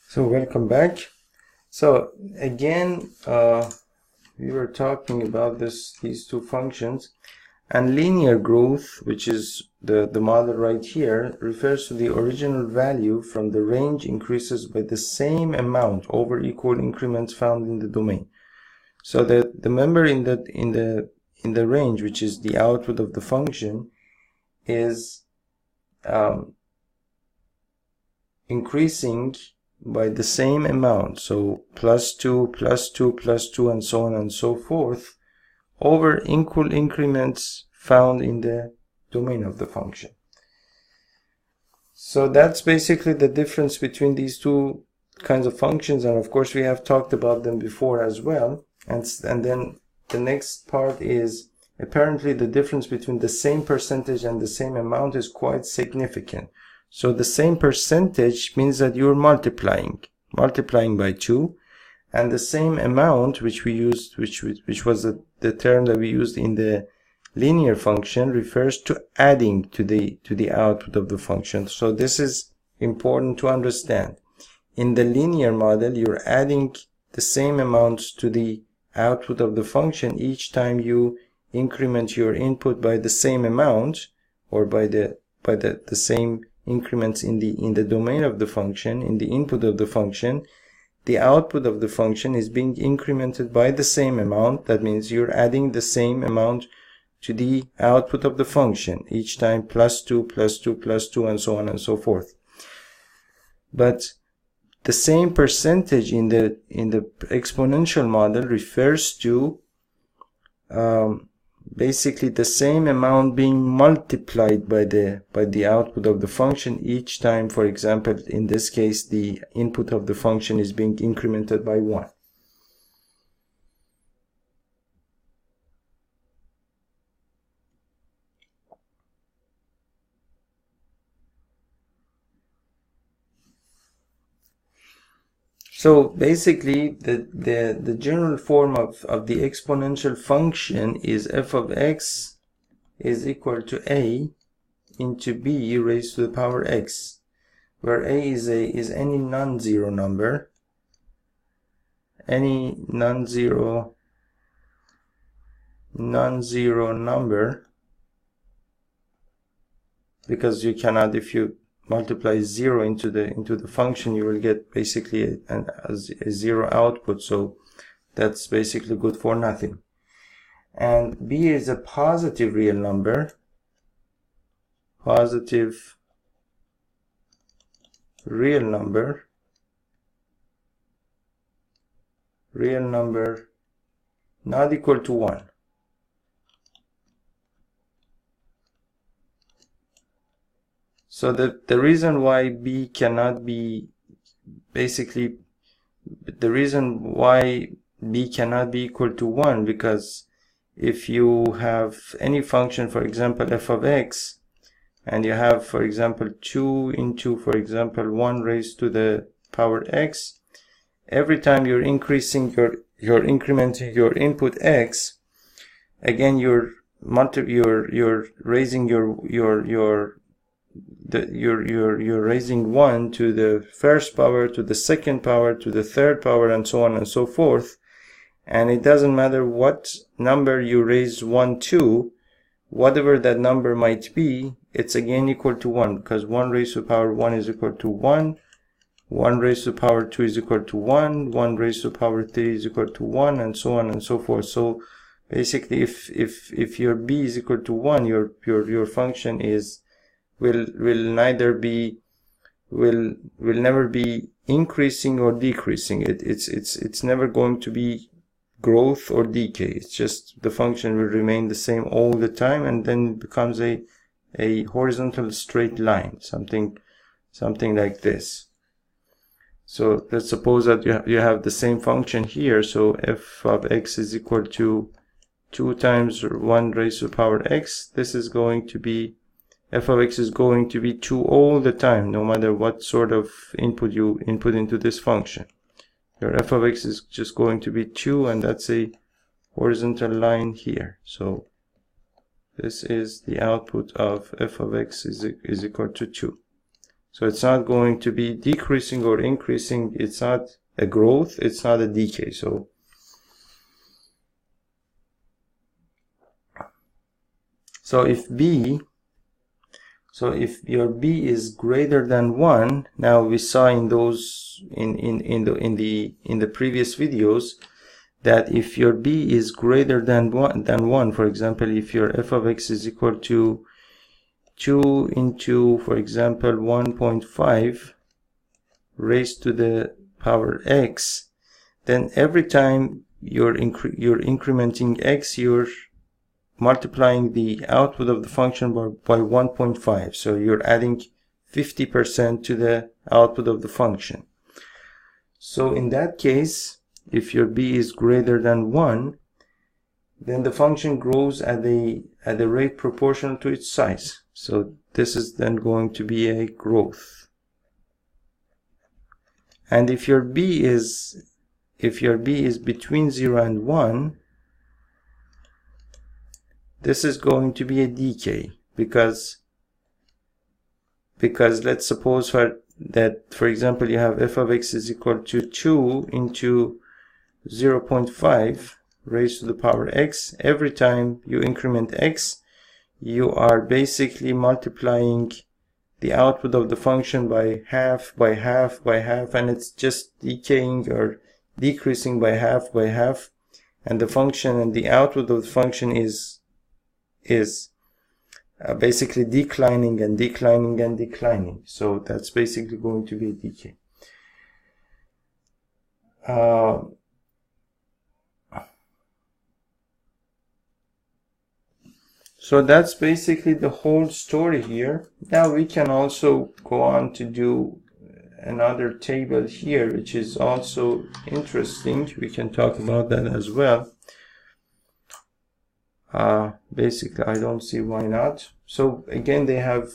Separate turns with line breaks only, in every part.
So welcome back. So again, we were talking about these two functions, and linear growth, which is the model right here, refers to the original value from the range increases by the same amount over equal increments found in the domain. So that the member in the range, which is the output of the function, is increasing by the same amount, so plus 2, plus 2, plus 2, and so on and so forth, over equal increments found in the domain of the function. So that's basically the difference between these two kinds of functions, and of course we have talked about them before as well. And then the next part is, apparently the difference between the same percentage and the same amount is quite significant. So the same percentage means that you're multiplying by 2, and the same amount which we used, which was the term that we used in the linear function, refers to adding to the output of the function. So this is important to understand. In the linear model, you're adding the same amounts to the output of the function each time you increment your input by the same amount, or by the same increments in the domain of the function, in the input of the function. The output of the function is being incremented by the same amount. That means you're adding the same amount to the output of the function each time, plus 2, plus 2, plus 2, and so on and so forth. But the same percentage in the exponential model refers to basically the same amount being multiplied by the output of the function each time. For example, in this case, the input of the function is being incremented by 1. So basically the general form of the exponential function is f of x is equal to a into b raised to the power x, where a is any non-zero number, non-zero number, because you cannot, if you multiply 0 into the function, you will get basically a 0 output, so that's basically good for nothing. And b is a positive real number, not equal to 1. So the reason why b cannot be, basically the reason why b cannot be equal to 1, because if you have any function, for example f of x, and you have, for example, 2 into, for example, 1 raised to the power x, every time you're increasing you're incrementing your input x, again you're raising you're raising 1 to the first power, to the second power, to the third power, and so on and so forth. And it doesn't matter what number you raise 1 to, whatever that number might be, it's again equal to 1, because 1 raised to the power 1 is equal to 1, 1 raised to the power 2 is equal to 1, 1 raised to the power 3 is equal to 1, and so on and so forth. So basically, if your b is equal to 1, your function will never be increasing or decreasing. It's never going to be growth or decay. It's just the function will remain the same all the time, and then it becomes a horizontal straight line, something like this. So let's suppose that you have the same function here. So f of x is equal to 2 times 1 raised to the power x. This is going to be, f of x is going to be 2 all the time, no matter what sort of input you input into this function. Your f of x is just going to be 2, and that's a horizontal line here. So this is the output of f of x is equal to 2. So it's not going to be decreasing or increasing. It's not a growth, it's not a decay. So if your b is greater than 1, now we saw in those in the previous videos that if your b is greater than 1, for example, if your f of x is equal to 2 into, for example, 1.5 raised to the power x, then every time you're incrementing x, you're multiplying the output of the function by 1.5. So you're adding 50% to the output of the function. So in that case, if your b is greater than 1, then the function grows at a rate proportional to its size. So this is then going to be a growth. And if your b is between 0 and 1, this is going to be a decay, because let's suppose for example, you have f of x is equal to 2 into 0.5 raised to the power x. Every time you increment x, you are basically multiplying the output of the function by half, by half, by half, and it's just decaying or decreasing by half, by half, and the function and the output of the function is basically declining and declining and declining. So that's basically going to be a decay. So that's basically the whole story here. Now we can also go on to do another table here, which is also interesting. We can talk about that as well. Basically, I don't see why not. So again, they have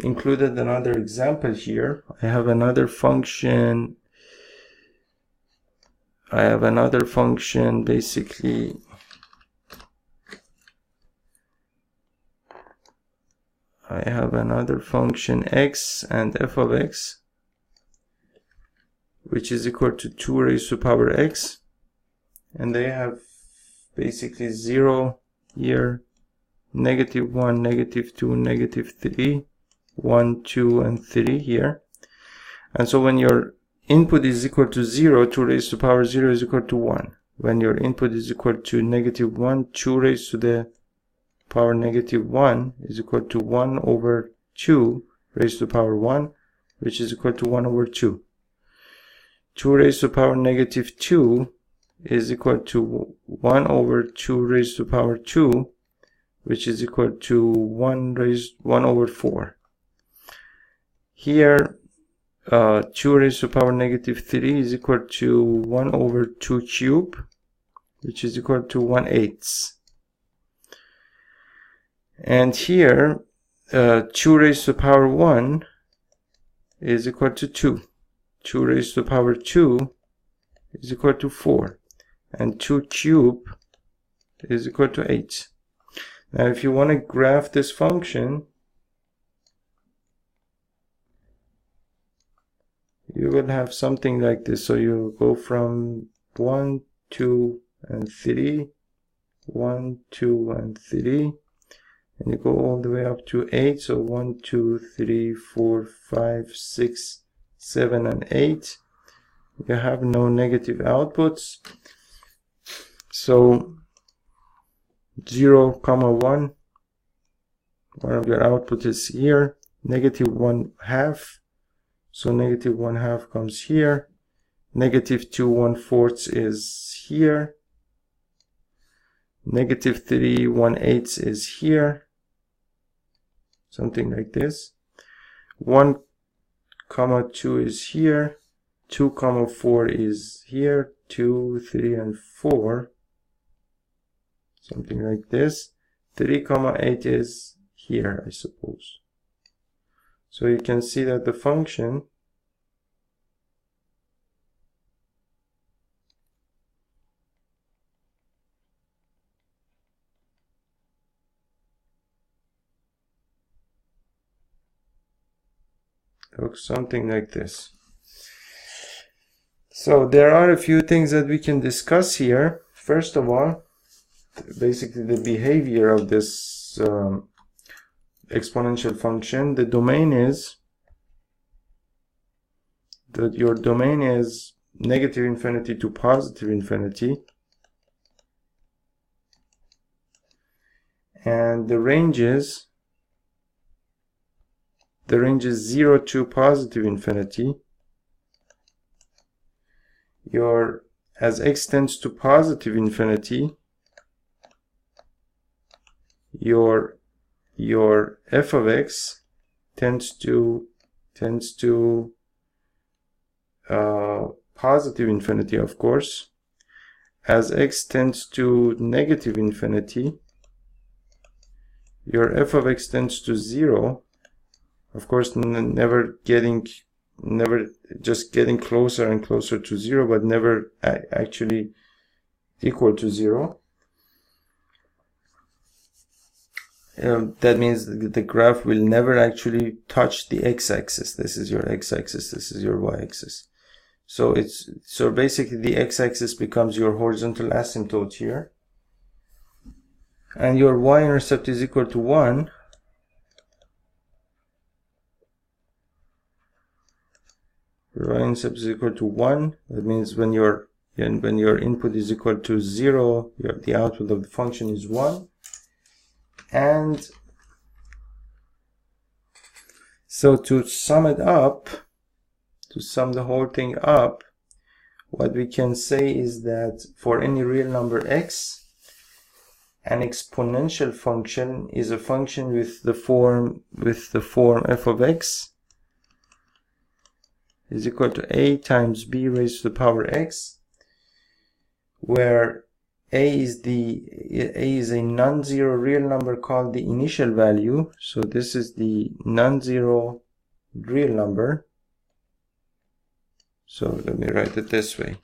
included another example here. I have another function. Basically. I have another function x and f of x, which is equal to 2 raised to power x, and they have basically 0 here, -1, -2, -3, 1, 2, and 3 here. And so when your input is equal to 0, 2 raised to power 0 is equal to 1. When your input is equal to -1, 2 raised to the power -1 is equal to 1 over 2 raised to power 1, which is equal to 1 over 2. 2 raised to power -2 is equal to 1 over 2 raised to power 2, which is equal to 1 over 4. Here, 2 raised to power -3 is equal to 1 over 2 cubed, which is equal to 1/8. And here, 2 raised to power 1 is equal to 2. 2 raised to power 2 is equal to 4. And 2 cubed is equal to 8. Now, if you want to graph this function, you will have something like this. So you go from 1, 2, and 3, 1, 2, and 3. And you go all the way up to 8. So 1, 2, 3, 4, 5, 6, 7, and 8. You have no negative outputs. So 0, 1. One of your output is here. -1/2. So -1/2 comes here. -2 1/4 is here. -3 1/8 is here. Something like this. 1, 2 is here. 2, 4 is here. 2, 3, and 4. Something like this. 3, 8 is here, I suppose. So you can see that the function looks something like this. So there are a few things that we can discuss here. First of all, basically the behavior of this exponential function. The domain is that your domain is negative infinity to positive infinity, and the range is 0 to positive infinity. As x tends to positive infinity, your f of x tends to positive infinity, of course. As x tends to negative infinity, your f of x tends to 0. Of course, never just getting closer and closer to 0, but never actually equal to 0. That means the graph will never actually touch the x-axis. This is your x-axis, this is your y-axis. So basically the x-axis becomes your horizontal asymptote here, and your y-intercept is equal to 1. Your y-intercept is equal to 1. That means when your input is equal to 0, the output of the function is 1. And so to sum it up, to sum the whole thing up, what we can say is that for any real number x, an exponential function is a function with the form f of x is equal to a times b raised to the power x, where a is a non-zero real number called the initial value. So this is the non-zero real number. So let me write it this way.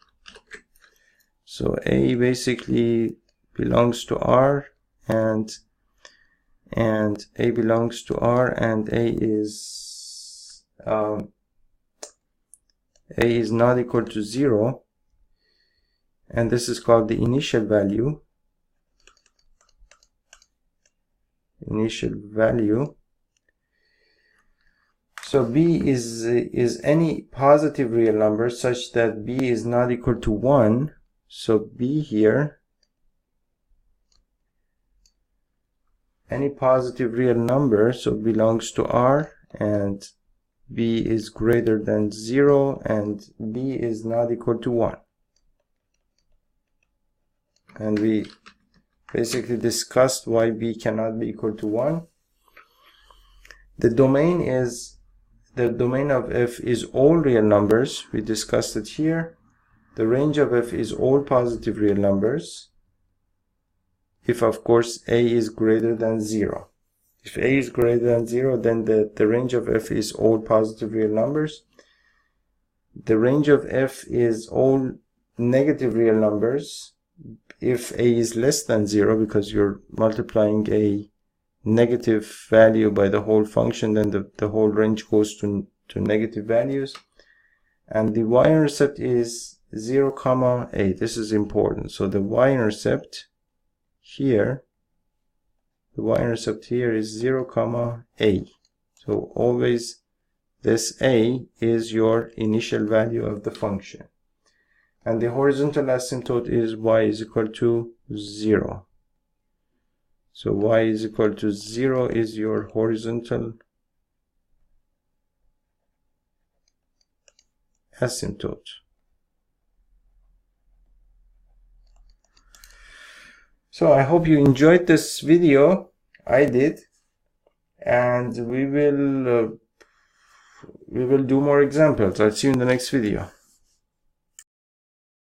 So a basically belongs to R, and a belongs to R, and a is not equal to 0, and this is called the initial value. So b is any positive real number such that b is not equal to 1. So b here, any positive real number, so belongs to R, and b is greater than 0, and b is not equal to 1. And we basically discussed why b cannot be equal to 1. The domain of f is all real numbers. We discussed it here. The range of f is all positive real numbers, if of course a is greater than 0. If a is greater than 0, then the range of f is all positive real numbers. The range of f is all negative real numbers if a is less than 0, because you're multiplying a negative value by the whole function, then the whole range goes to negative values. And the y-intercept is 0, a. This is important. So the y-intercept here, is 0, a. So always this a is your initial value of the function. And the horizontal asymptote is y is equal to 0. So y is equal to 0 is your horizontal asymptote. So I hope you enjoyed this video. I did, and we will do more examples. I'll see you in the next video.